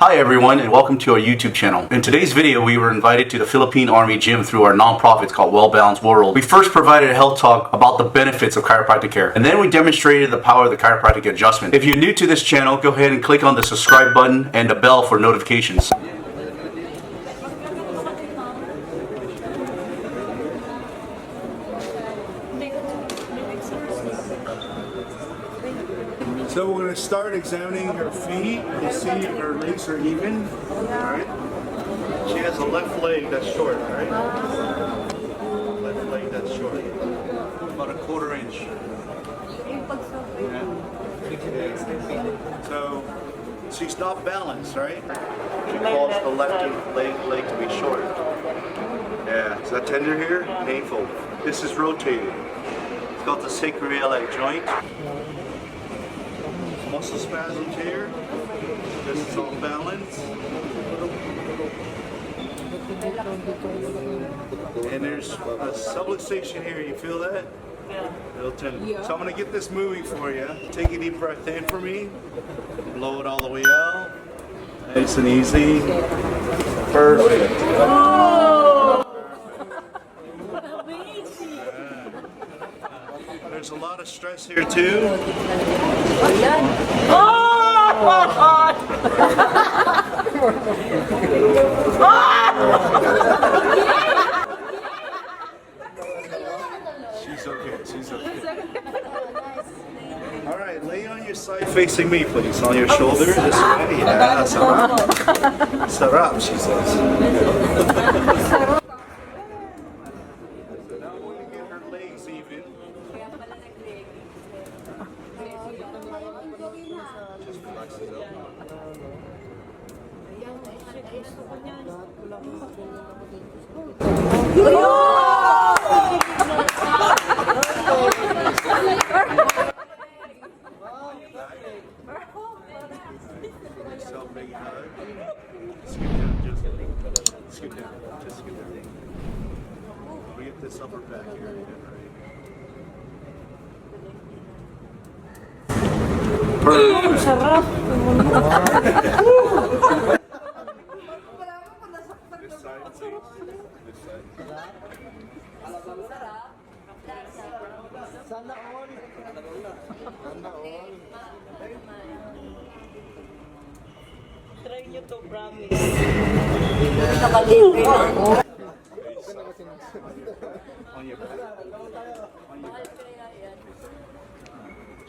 Hi everyone, and welcome to our YouTube channel. In today's video, we were invited to the Philippine Army Gym through our non-profit called Well Balanced World. We first provided a health talk about the benefits of chiropractic care, and then we demonstrated the power of the chiropractic adjustment. If you're new to this channel, go ahead and click on the subscribe button and the bell for notifications. So we're going to start examining her feet. You see her legs are even. Alright. She has a left leg that's short, alright? Left leg that's short. About a quarter inch. Yeah. So she's not balanced, right? She calls the left leg to be short. Yeah. Is that tender here? Painful. This is rotated. It's called the sacroiliac joint. Muscle spasms here. This is all balanced. And there's a subluxation here. You feel that? Yeah. So I'm going to get this moving for you. Take a deep breath in for me. Blow it all the way out. Nice and easy. Perfect. Oh! There's a lot of stress here too. She's okay. She's okay. All right, lay on your side facing me, please. On your shoulder, this way. Yeah, sarap. Sarap, she says. Scoot down, just scoot down. We get this upper back here. Perfect. Sarap. This side, please. This side. Sana all. Sana all. Try nyo to, promise. On your back. On your back.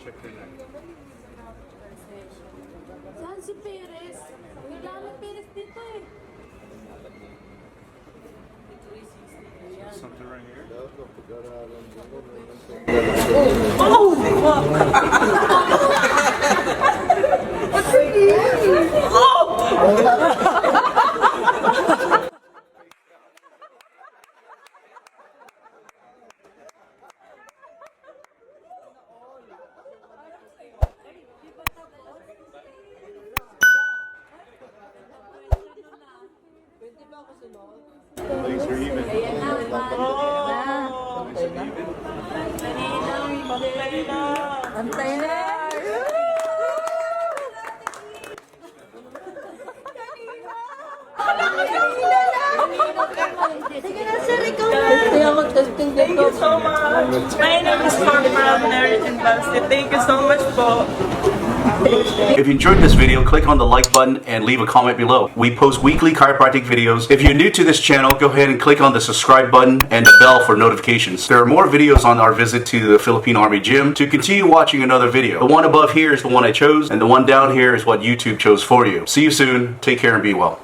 Check your neck. Saan si Perez? Kailangan Perez dito eh. Something right here. Legs are even. Antay na! Sige na sir, ikaw na. Thank you so much. My name is Khauv. Thank you so much po. If you enjoyed this video, click on the like button and leave a comment below. We post weekly chiropractic videos. If you're new to this channel, go ahead and click on the subscribe button and the bell for notifications. There are more videos on our visit to the Philippine Army Gym. To continue watching another video, the one above here is the one I chose, and the one down here is what YouTube chose for you. See you soon. Take care and be well.